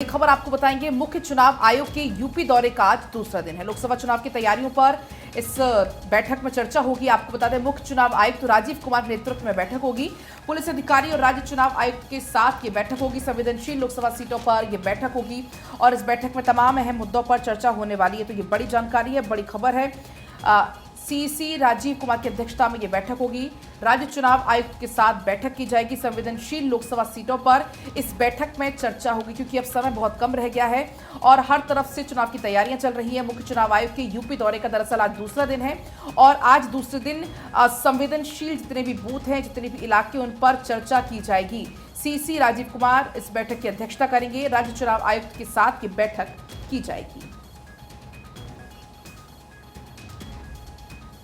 खबर आपको बताएंगे। मुख्य चुनाव आयोग के यूपी दौरे का आज दूसरा दिन है। लोकसभा चुनाव की तैयारियों पर इस बैठक में चर्चा होगी। आपको बता दें, मुख्य चुनाव आयुक्त राजीव कुमार के नेतृत्व में बैठक होगी। पुलिस अधिकारी और राज्य चुनाव आयुक्त के साथ ये बैठक होगी। संवेदनशील लोकसभा सीटों पर यह बैठक होगी और इस बैठक में तमाम अहम मुद्दों पर चर्चा होने वाली है। तो ये बड़ी जानकारी है, बड़ी खबर है। सीसी राजीव कुमार की अध्यक्षता में यह बैठक होगी। राज्य चुनाव आयुक्त के साथ बैठक की जाएगी। संवेदनशील लोकसभा सीटों पर इस बैठक में चर्चा होगी, क्योंकि अब समय बहुत कम रह गया है और हर तरफ से चुनाव की तैयारियां चल रही हैं। मुख्य चुनाव आयुक्त के यूपी दौरे का दरअसल आज दूसरा दिन है और आज दूसरे दिन संवेदनशील जितने भी बूथ हैं, जितने भी इलाके, उन पर चर्चा की जाएगी। सीसी राजीव कुमार इस बैठक की अध्यक्षता करेंगे। राज्य चुनाव आयुक्त के साथ ये बैठक की जाएगी।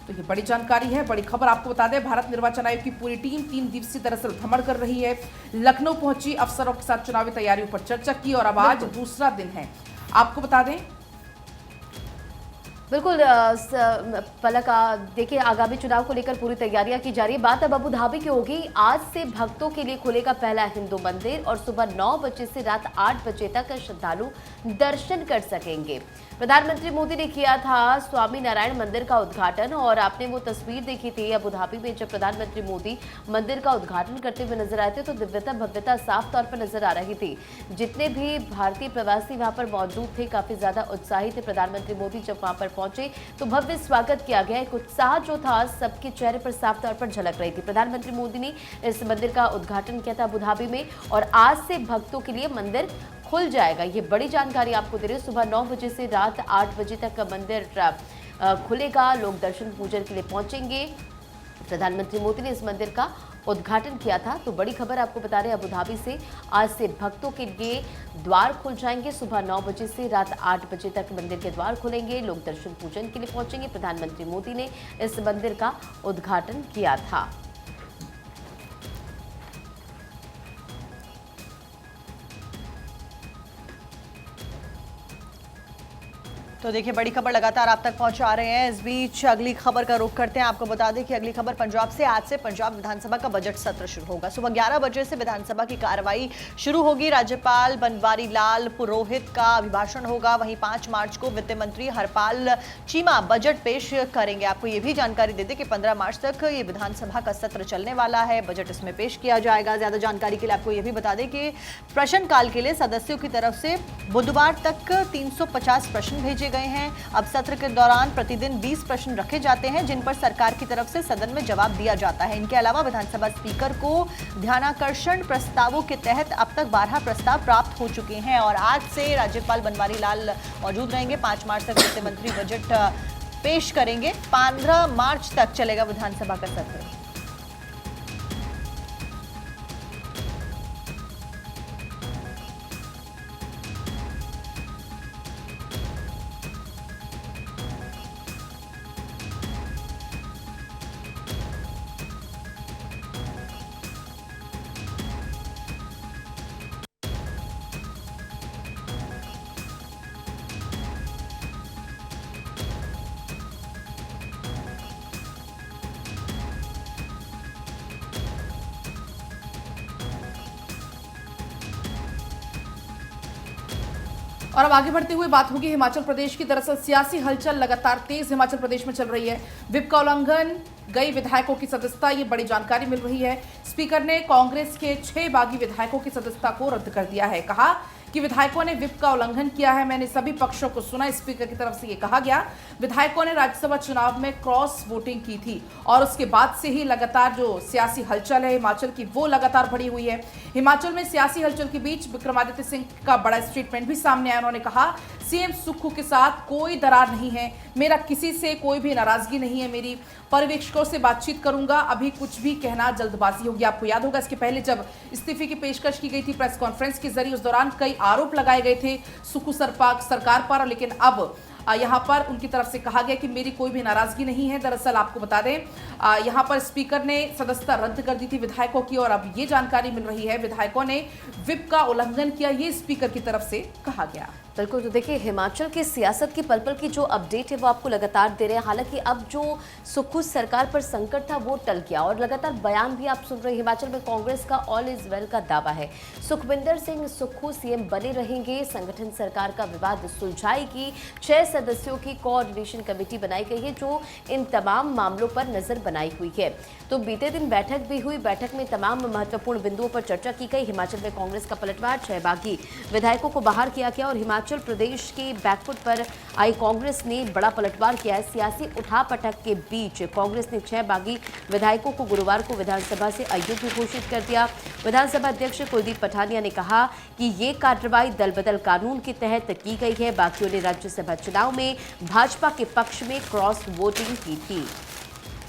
तो ये बड़ी जानकारी है, बड़ी खबर आपको बता दें। भारत निर्वाचन आयोग की पूरी टीम 3 दिवसीय दरअसल भ्रमण कर रही है। लखनऊ पहुंची, अफसरों के साथ चुनावी तैयारियों पर चर्चा की और अब आज दूसरा दिन है। आपको बता दें, बिल्कुल पलक, देखिए आगामी चुनाव को लेकर पूरी तैयारियां की जा रही है। बात अब अबू धाबी की होगी। आज से भक्तों के लिए खुलेगा पहला हिंदू मंदिर और सुबह 9 बजे से रात 8 बजे तक श्रद्धालु दर्शन कर सकेंगे। प्रधानमंत्री मोदी ने किया था स्वामी नारायण मंदिर का उद्घाटन और आपने वो तस्वीर देखी थी अबू धाबी में, जब प्रधानमंत्री मोदी मंदिर का उद्घाटन करते हुए नजर आए थे तो दिव्यता भव्यता साफ तौर पर नजर आ रही थी। जितने भी भारतीय प्रवासी वहां पर मौजूद थे काफी ज्यादा उत्साहित थे। प्रधानमंत्री मोदी जब वहां पर पहुंचे तो भव्य स्वागत किया गया। एक उत्साह जो था सबके चेहरे पर साफ तौर पर झलक रही थी। प्रधानमंत्री मोदी ने इस मंदिर का उद्घाटन किया था अबू धाबी में और आज से भक्तों के लिए मंदिर खुल जाएगा। ये बड़ी जानकारी आपको दे रहे हैं। सुबह 9 बजे से रात 8 बजे तक मंदिर खुलेगा। लोग दर्शन पूजन के लिए पहुंचेंगे। प्रधानमंत्री मोदी ने इस मंदिर का उद्घाटन किया था। तो बड़ी खबर आपको बता रहे हैं, अबू धाबी से आज से भक्तों के लिए द्वार खुल जाएंगे। सुबह 9 बजे से रात 8 बजे तक मंदिर के द्वार खुलेंगे। लोग दर्शन पूजन के लिए पहुंचेंगे। प्रधानमंत्री मोदी ने इस मंदिर का उद्घाटन किया था। तो देखिए, बड़ी खबर लगातार आप तक पहुंचा रहे हैं। इस बीच अगली खबर का रुख करते हैं। आपको बता दें कि अगली खबर पंजाब से। आज से पंजाब विधानसभा का बजट सत्र शुरू होगा। सुबह 11 बजे से विधानसभा की कार्रवाई शुरू होगी। राज्यपाल बनवारी लाल पुरोहित का अभिभाषण होगा। वहीं 5 मार्च को वित्त मंत्री हरपाल चीमा बजट पेश करेंगे। आपको ये भी जानकारी दे दें कि 15 मार्च तक ये विधानसभा का सत्र चलने वाला है। बजट इसमें पेश किया जाएगा। ज्यादा जानकारी के लिए आपको ये भी बता दें कि प्रश्नकाल के लिए सदस्यों की तरफ से बुधवार तक 350 प्रश्न भेजे गए हैं। अब सत्र के दौरान प्रतिदिन 20 प्रश्न रखे जाते हैं, जिन पर सरकार की तरफ से सदन में जवाब दिया जाता है। इनके अलावा विधानसभा स्पीकर को ध्यानाकर्षण प्रस्तावों के तहत अब तक 12 प्रस्ताव प्राप्त हो चुके हैं और आज से राज्यपाल बनवारी लाल मौजूद रहेंगे। 5 मार्च तक वित्त मंत्री बजट पेश करेंगे। 15 मार्च तक चलेगा विधानसभा का सत्र। और अब आगे बढ़ते हुए बात होगी हिमाचल प्रदेश की। दरअसल सियासी हलचल लगातार तेज हिमाचल प्रदेश में चल रही है। व्हिप का उल्लंघन, गई विधायकों की सदस्यता, ये बड़ी जानकारी मिल रही है। स्पीकर ने कांग्रेस के 6 बागी विधायकों की सदस्यता को रद्द कर दिया है। कहा कि विधायकों ने व्हिप का उल्लंघन किया है। मैंने सभी पक्षों को सुना। स्पीकर की तरफ से ये कहा गया। विधायकों ने राज्यसभा चुनाव में क्रॉस वोटिंग की थी और उसके बाद से ही लगातार जो सियासी हलचल है हिमाचल की, वो लगातार बढ़ी हुई है। हिमाचल में सियासी हलचल के बीच विक्रमादित्य सिंह का बड़ा स्टेटमेंट भी सामने आया। उन्होंने कहा, सीएम सुक्खू के साथ कोई दरार नहीं है, मेरा किसी से कोई भी नाराजगी नहीं है, मेरी पर्यवेक्षकों से बातचीत करूंगा, अभी कुछ भी कहना जल्दबाजी होगी। आपको याद होगा, इसके पहले जब इस्तीफे की पेशकश की गई थी प्रेस कॉन्फ्रेंस के जरिए, उस दौरान कई आरोप लगाए गए थे सुक्खू सरकार पर, लेकिन अब यहाँ पर उनकी तरफ से कहा गया कि मेरी कोई भी नाराजगी नहीं है। दरअसल आपको बता दें यहाँ पर स्पीकर ने सदस्यता रद्द कर दी थी विधायकों की, और अब ये जानकारी मिल रही है विधायकों ने व्हिप का उल्लंघन किया, ये स्पीकर की तरफ से कहा गया। बिल्कुल, तो देखिए हिमाचल की सियासत की पल पल की जो अपडेट है वो आपको लगातार दे रहे हैं। हालांकि अब जो सुक्खू सरकार पर संकट था वो टल गया और लगातार बयान भी आप सुन रहे हैं। हिमाचल में कांग्रेस का ऑल इज वेल का दावा है। सुखविंदर सिंह सुक्खू सीएम बने रहेंगे। संगठन सरकार का विवाद सुलझाएगी। 6 सदस्यों की कोऑर्डिनेशन कमेटी बनाई गई है जो इन तमाम मामलों पर नजर बनाई हुई है। तो बीते दिन बैठक भी हुई। बैठक में तमाम महत्वपूर्ण बिंदुओं पर चर्चा की गई। हिमाचल में कांग्रेस का पलटवार, 6 बागी विधायकों को बाहर किया गया और हिमाचल प्रदेश के बैकफुट पर आई कांग्रेस ने बड़ा पलटवार किया है। सियासी उठापटक के बीच कांग्रेस ने 6 बागी विधायकों को गुरुवार को विधानसभा से अयोग्य घोषित कर दिया। विधानसभा अध्यक्ष कुलदीप पठानिया ने कहा कि ये कार्रवाई दल बदल कानून के तहत की गई है। बाकियों ने राज्यसभा चुनाव में भाजपा के पक्ष में क्रॉस वोटिंग की थी।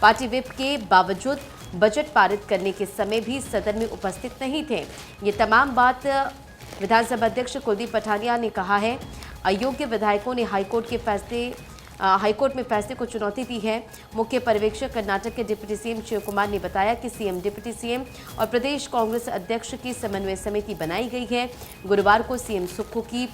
पार्टी व्हिप के बावजूद बजट पारित करने के समय भी सदन में उपस्थित नहीं थे। ये तमाम बात विधानसभा अध्यक्ष कुलदीप पठानिया ने कहा है। अयोग्य विधायकों ने हाईकोर्ट में फैसले को चुनौती दी है। मुख्य पर्यवेक्षक कर्नाटक के डिप्टी सीएम शिव कुमार ने बताया कि सीएम, डिप्टी सीएम और प्रदेश कांग्रेस अध्यक्ष की समन्वय समिति बनाई गई है। गुरुवार को सीएम सुक्खू की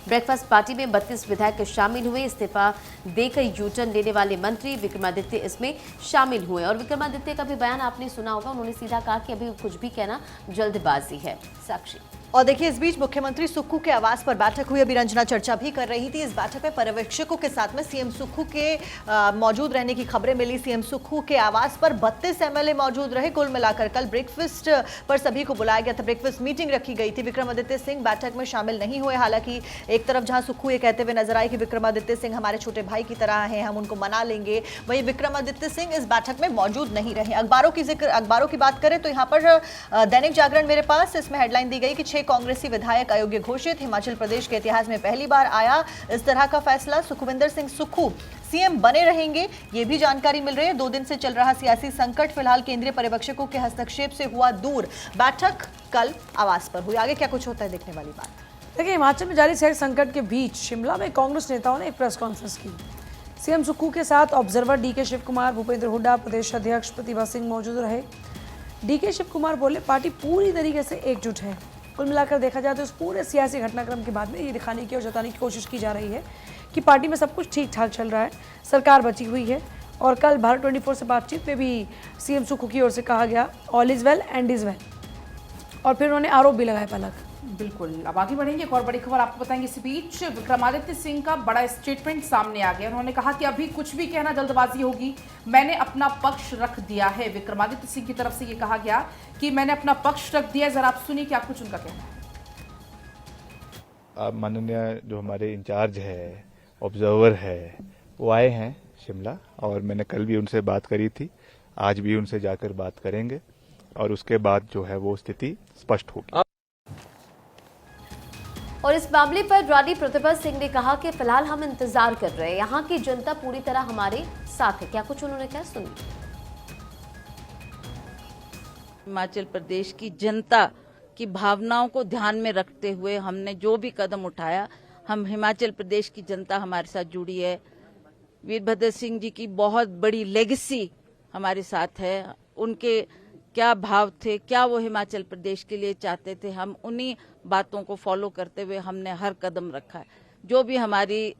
ब्रेकफास्ट पार्टी में 32 विधायक शामिल हुए। इस्तीफा देकर यूटर्न लेने वाले मंत्री विक्रमादित्य इसमें शामिल हुए और विक्रमादित्य का भी बयान आपने सुना होगा। उन्होंने सीधा कहा कि अभी कुछ भी कहना जल्दबाजी है। साक्षी। और देखिए, इस बीच मुख्यमंत्री सुक्खू के आवास पर बैठक हुई। अभी रंजना चर्चा भी कर रही थी। इस बैठक में पर्यवेक्षकों के साथ में सीएम सुक्खू के मौजूद रहने की खबरें मिली। सीएम सुक्खू के आवास पर 32 एमएलए मौजूद रहे। कुल मिलाकर कल ब्रेकफास्ट पर सभी को बुलाया गया था। ब्रेकफास्ट मीटिंग रखी गई थी। विक्रमादित्य सिंह बैठक में शामिल नहीं हुए। हालांकि एक तरफ जहां सुक्खू ये कहते हुए नजर आए कि विक्रमादित्य सिंह हमारे छोटे भाई की तरह हैं, हम उनको मना लेंगे, वहीं विक्रमादित्य सिंह इस बैठक में मौजूद नहीं रहे। अखबारों की बात करें तो यहाँ पर दैनिक जागरण मेरे पास, इसमें हेडलाइन दी गई कि 6 कांग्रेसी विधायक अयोग्य घोषित। हिमाचल प्रदेश के इतिहास में पहली बार आया इस तरह का फैसला। सुखविंदर सिंह सुक्खू सीएम बने रहेंगे, ये भी जानकारी मिल रही है। 2 दिन से चल रहा सियासी संकट फिलहाल केंद्रीय पर्यवेक्षकों के हस्तक्षेप से हुआ दूर। बैठक कल आवास पर हुई। आगे क्या कुछ होता है देखने वाली बात। देखिए, हिमाचल में जारी सियासी संकट के बीच शिमला में कांग्रेस नेताओं ने एक प्रेस कॉन्फ्रेंस की। सीएम सुक्खू के साथ ऑब्जर्वर डीके शिव कुमार, भूपेंद्र हुड्डा, प्रदेश अध्यक्ष प्रतिभा सिंह मौजूद रहे। डीके शिव कुमार बोले, पार्टी पूरी तरीके से एकजुट है। कुल मिलाकर देखा जाए तो इस पूरे सियासी घटनाक्रम के बाद में ये दिखाने की और जताने की कोशिश की जा रही है कि पार्टी में सब कुछ ठीक ठाक चल रहा है, सरकार बची हुई है। और कल भारत 24 से बातचीत में भी सीएम सुक्खू की ओर से कहा गया all is well and is well, और फिर उन्होंने आरोप भी लगाया पलक। बिल्कुल, अब आगे बढ़ेंगे। एक और बड़ी खबर आपको बताएंगे। इस बीच विक्रमादित्य सिंह का बड़ा स्टेटमेंट सामने आ गया। उन्होंने कहा कि अभी कुछ भी कहना जल्दबाजी होगी, मैंने अपना पक्ष रख दिया है। विक्रमादित्य सिंह की तरफ से ये कहा गया कि मैंने अपना पक्ष रख दिया है। जरा आप सुनिए क्या कुछ उनका कहना है। अब माननीय जो हमारे इंचार्ज है, ऑब्जर्वर है, वो आए हैं शिमला और मैंने कल भी उनसे बात करी थी, आज भी उनसे जाकर बात करेंगे और उसके बाद जो है वो स्थिति स्पष्ट होगी। और इस मामले पर रानी प्रतिभा सिंह ने कहा कि फिलहाल हम इंतजार कर रहे हैं, यहाँ की जनता पूरी तरह हमारे साथ है। क्या कुछ उन्होंने कहा, सुनिए। हिमाचल प्रदेश की जनता की भावनाओं को ध्यान में रखते हुए हमने जो भी कदम उठाया, हम हिमाचल प्रदेश की जनता हमारे साथ जुड़ी है। वीरभद्र सिंह जी की बहुत बड़ी लेगेसी हमारे साथ है। उनके क्या भाव थे, क्या वो हिमाचल प्रदेश के लिए चाहते थे, हम उन्हीं बातों को फॉलो करते हुए हमने हर कदम रखा है। जो भी हमारी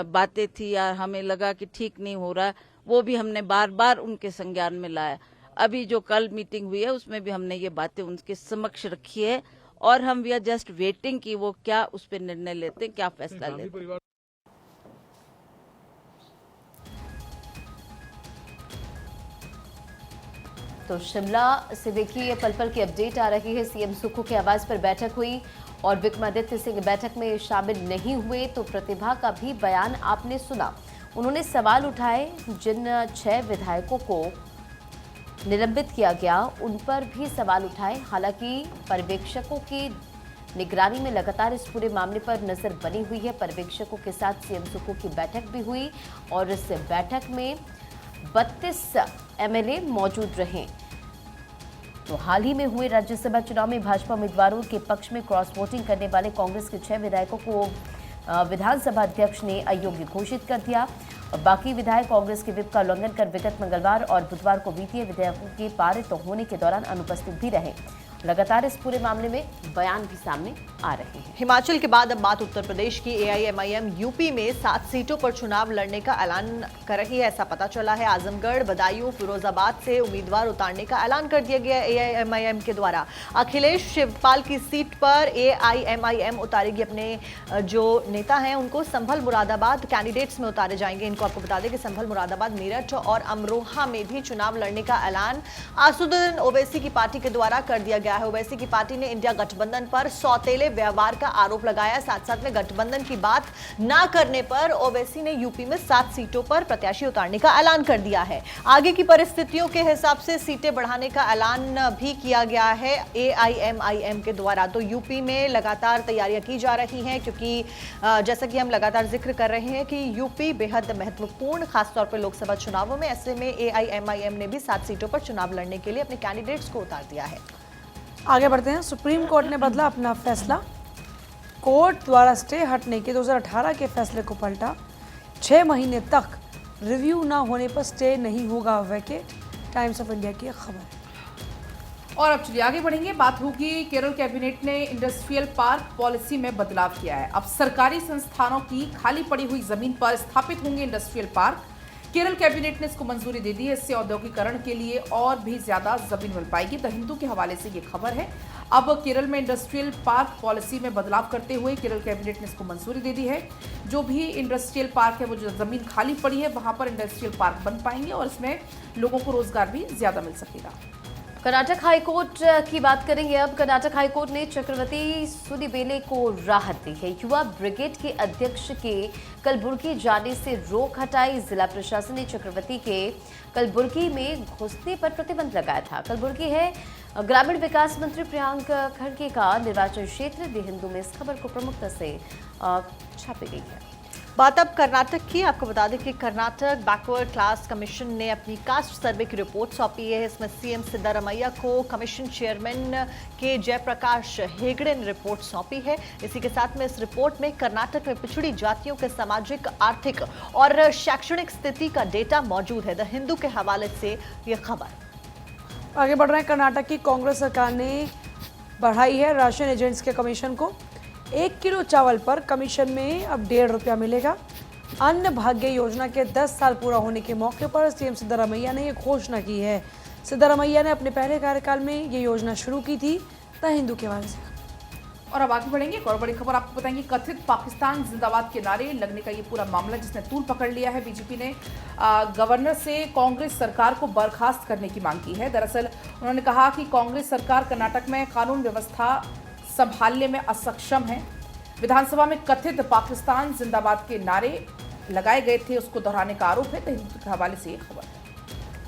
बातें थी या हमें लगा कि ठीक नहीं हो रहा, वो भी हमने बार बार उनके संज्ञान में लाया। अभी जो कल मीटिंग हुई है उसमें भी हमने ये बातें उनके समक्ष रखी है और हम वी आर जस्ट वेटिंग कि वो क्या उस पर निर्णय लेते हैं, क्या फैसला लेते हैं। तो शिमला से देखिए पल पल की अपडेट आ रही है। सीएम सुक्खू के आवास पर बैठक हुई और विक्रमादित्य सिंह बैठक में शामिल नहीं हुए। तो प्रतिभा का भी बयान आपने सुना। उन्होंने सवाल उठाए, जिन 6 विधायकों को निलंबित किया गया उन पर भी सवाल उठाए। हालांकि पर्यवेक्षकों की निगरानी में लगातार इस पूरे मामले पर नजर बनी हुई है। पर्यवेक्षकों के साथ सीएम सुक्खू की बैठक भी हुई और इस बैठक में 32 एमएलए मौजूद रहे। तो हाल ही में हुए राज्यसभा चुनाव में भाजपा उम्मीदवारों के पक्ष में क्रॉस वोटिंग करने वाले कांग्रेस के 6 विधायकों को विधानसभा अध्यक्ष ने अयोग्य घोषित कर दिया। बाकी विधायक कांग्रेस के व्हिप का उल्लंघन कर विगत मंगलवार और बुधवार को वित्तीय विधेयकों के पारित होने के दौरान अनुपस्थित भी रहे। लगातार इस पूरे मामले में बयान भी सामने आ रहे हैं। हिमाचल के बाद अब बात उत्तर प्रदेश की। एआईएमआईएम यूपी में 7 सीटों पर चुनाव लड़ने का ऐलान कर रही है, ऐसा पता चला है। आजमगढ़, बदायूं, फिरोजाबाद से उम्मीदवार उतारने का ऐलान कर दिया गया एआईएमआईएम के द्वारा। अखिलेश शिवपाल की सीट पर एआईएमआईएम उतारेगी अपने जो नेता हैं उनको। संभल, मुरादाबाद कैंडिडेट्स में उतारे जाएंगे। इनको आपको बता दें कि संभल, मुरादाबाद, मेरठ और अमरोहा में भी चुनाव लड़ने का ऐलान असदुद्दीन ओवैसी की पार्टी के द्वारा कर दिया गया है। ओवैसी की पार्टी ने इंडिया गठबंधन पर सौतेले व्यवहार का आरोप लगाया। साथ साथ में गठबंधन की बात ना करने पर ओवैसी ने यूपी में 7 सीटों पर प्रत्याशी उतारने का ऐलान कर दिया है। आगे की परिस्थितियों के हिसाब से सीटें बढ़ाने का ऐलान भी किया गया है एआईएमआईएम के द्वारा। तो यूपी में लगातार तैयारियां की जा रही हैं, क्योंकि जैसा कि हम लगातार जिक्र कर रहे हैं कि यूपी बेहद महत्वपूर्ण, खासतौर पर लोकसभा चुनावों में। ऐसे में एआईएमआईएम ने भी 7 सीटों पर चुनाव लड़ने के लिए अपने कैंडिडेट्स को उतार दिया है। आगे बढ़ते हैं। सुप्रीम कोर्ट ने बदला अपना फैसला। कोर्ट द्वारा स्टे हटने के 2018 के फैसले को पलटा। 6 महीने तक रिव्यू ना होने पर स्टे नहीं होगा वैकेट। टाइम्स ऑफ इंडिया की एक खबर है। और अब चलिए आगे बढ़ेंगे। बात होगी केरल कैबिनेट ने इंडस्ट्रियल पार्क पॉलिसी में बदलाव किया है। अब सरकारी संस्थानों की खाली पड़ी हुई जमीन पर स्थापित होंगे इंडस्ट्रियल पार्क। केरल कैबिनेट ने इसको मंजूरी दे दी है। इससे औद्योगिकरण के लिए और भी ज्यादा जमीन मिल पाएगी। द हिंदू के हवाले से ये खबर है। अब केरल में इंडस्ट्रियल पार्क पॉलिसी में बदलाव करते हुए केरल कैबिनेट ने इसको मंजूरी दे दी है। जो भी इंडस्ट्रियल पार्क है, वो जो जमीन खाली पड़ी है, वहां पर इंडस्ट्रियल पार्क बन पाएंगे और इसमें लोगों को रोजगार भी ज्यादा मिल सकेगा। कर्नाटक हाईकोर्ट की बात करेंगे अब। कर्नाटक हाईकोर्ट ने चक्रवर्ती सुदीबेले को राहत दी है। युवा ब्रिगेड के अध्यक्ष के कलबुर्गी जाने से रोक हटाई। जिला प्रशासन ने चक्रवर्ती के कलबुर्गी में घुसने पर प्रतिबंध लगाया था। कलबुर्गी है ग्रामीण विकास मंत्री प्रियांक खड़गे का निर्वाचन क्षेत्र। द हिंदू में इस खबर को प्रमुखता से छापी गई है। बात अब कर्नाटक की। आपको बता दें कि कर्नाटक बैकवर्ड क्लास कमीशन ने अपनी कास्ट सर्वे की रिपोर्ट सौंपी है। इसमें सीएम सिद्धारमैया को कमीशन चेयरमैन के जयप्रकाश हेगड़े ने रिपोर्ट सौंपी है। इसी के साथ में इस रिपोर्ट में कर्नाटक में पिछड़ी जातियों के सामाजिक, आर्थिक और शैक्षणिक स्थिति का डेटा मौजूद है। द हिंदू के हवाले से ये खबर। आगे बढ़ रहे हैं। कर्नाटक की कांग्रेस सरकार ने बढ़ाई है राशन एजेंट्स के कमीशन को। 1 किलो चावल पर कमीशन में अब 1.5 रुपया मिलेगा। अन्न भाग्य योजना के 10 साल पूरा होने के मौके पर सीएम सिद्धारमैया ने ये घोषणा की है। सिद्धारमैया ने अपने पहले कार्यकाल में ये योजना शुरू की थी। द हिंदू के हवाले से। और अब आगे बढ़ेंगे। एक और बड़ी खबर आपको बताएंगे। कथित पाकिस्तान जिंदाबाद के नारे लगने का ये पूरा मामला जिसने तूल पकड़ लिया है। बीजेपी ने गवर्नर से कांग्रेस सरकार को बर्खास्त करने की मांग की है। दरअसल उन्होंने कहा कि कांग्रेस सरकार कर्नाटक में कानून व्यवस्था संभालने में असक्षम है। विधानसभा में कथित पाकिस्तान जिंदाबाद के नारे लगाए गए थे, उसको दोहराने का आरोप है। हिंदू के हवाले से ये खबर।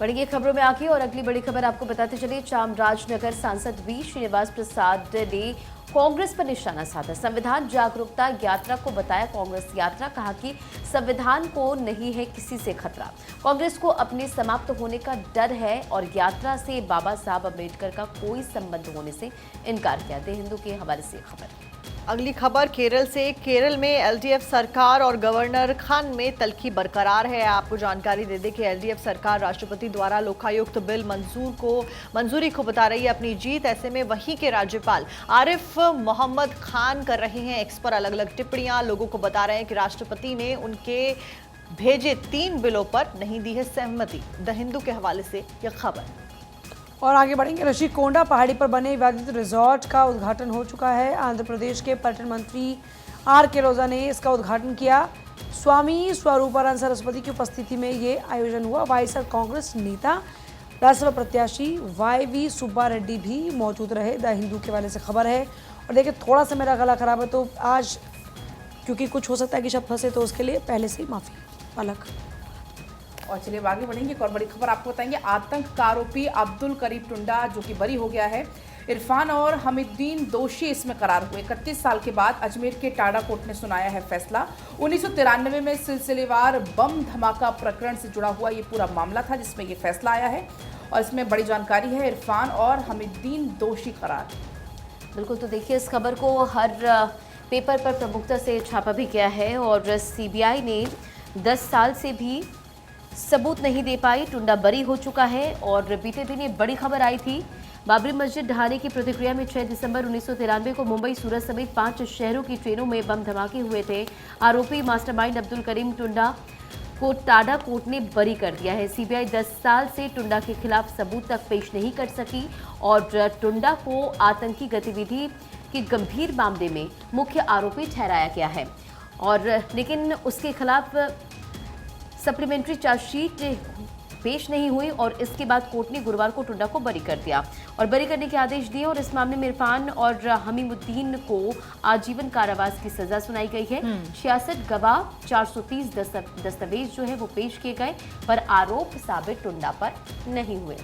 बढ़िए खबरों में आगे और अगली बड़ी खबर आपको बताते चलिए। चामराजनगर सांसद वी श्रीनिवास प्रसाद ने कांग्रेस पर निशाना साधा। संविधान जागरूकता यात्रा को बताया कांग्रेस यात्रा। कहा कि संविधान को नहीं है किसी से खतरा। कांग्रेस को अपने समाप्त होने का डर है और यात्रा से बाबा साहब अम्बेडकर का कोई संबंध होने से इनकार किया। द हिंदू के हवाले से खबर। अगली खबर केरल से। केरल में एलडीएफ सरकार और गवर्नर खान में तल्खी बरकरार है। आपको जानकारी दे दें कि एलडीएफ सरकार राष्ट्रपति द्वारा लोकायुक्त बिल मंजूरी को बता रही है अपनी जीत। ऐसे में वहीं के राज्यपाल आरिफ मोहम्मद खान कर रहे हैं एक्स पर अलग अलग टिप्पणियां। लोगों को बता रहे हैं कि राष्ट्रपति ने उनके भेजे 3 बिलों पर नहीं दी है सहमति। द हिंदू के हवाले से यह खबर। और आगे बढ़ेंगे। ऋषिकोंडा पहाड़ी पर बने विवादित रिजॉर्ट का उद्घाटन हो चुका है। आंध्र प्रदेश के पर्यटन मंत्री आर.के. रोजा ने इसका उद्घाटन किया। स्वामी स्वरूपानंद सरस्वती की उपस्थिति में ये आयोजन हुआ। वाईएसआर कांग्रेस नेता राज्यसभा प्रत्याशी वाई.वी. सुब्बा रेड्डी भी मौजूद रहे। द हिंदू के वाले से खबर है। और देखिए, थोड़ा सा मेरा गला खराब है तो आज क्योंकि कुछ हो सकता है कि शब्द फंसे, तो उसके लिए पहले से ही माफी। पलक। और चलिए आगे बढ़ेंगे। एक और बड़ी खबर आपको बताएंगे। आतंक का आरोपी अब्दुल करीम टुंडा जो कि बरी हो गया है। इरफान और हमीद्दीन दोषी इसमें करार हुए। 31 साल के बाद अजमेर के टाडा कोर्ट ने सुनाया है फैसला। 1993 में सिलसिलेवार बम धमाका प्रकरण से जुड़ा हुआ ये पूरा मामला था जिसमें ये फैसला आया है। और इसमें बड़ी जानकारी है। इरफान और हमीद्दीन दोषी करार। बिल्कुल, तो देखिए इस खबर को हर पेपर पर प्रमुखता से छापा भी गया है और सीबीआई ने 10 साल से भी सबूत नहीं दे पाई, टुंडा बरी हो चुका है। और बीते दिन ये बड़ी खबर आई थी, बाबरी मस्जिद ढहाने की प्रतिक्रिया में 6 दिसंबर 1993 को मुंबई, सूरत समेत 5 शहरों की ट्रेनों में बम धमाके हुए थे। आरोपी मास्टरमाइंड अब्दुल करीम टुंडा को टाडा कोर्ट ने बरी कर दिया है। सीबीआई 10 साल से टुंडा के खिलाफ सबूत तक पेश नहीं कर सकी और टुंडा को आतंकी गतिविधि के गंभीर मामले में मुख्य आरोपी ठहराया गया है और लेकिन उसके खिलाफ सप्लीमेंट्री चार्जशीट पेश नहीं हुई और इसके बाद कोर्ट ने गुरुवार को टुंडा को बरी कर दिया और बरी करने के आदेश दिए और इस मामले में इरफान और हमीमुद्दीन को आजीवन कारावास की सजा सुनाई गई है। 66 गवाह, 430 दस्तावेज जो है वो पेश किए गए पर आरोप साबित टुंडा पर नहीं हुए।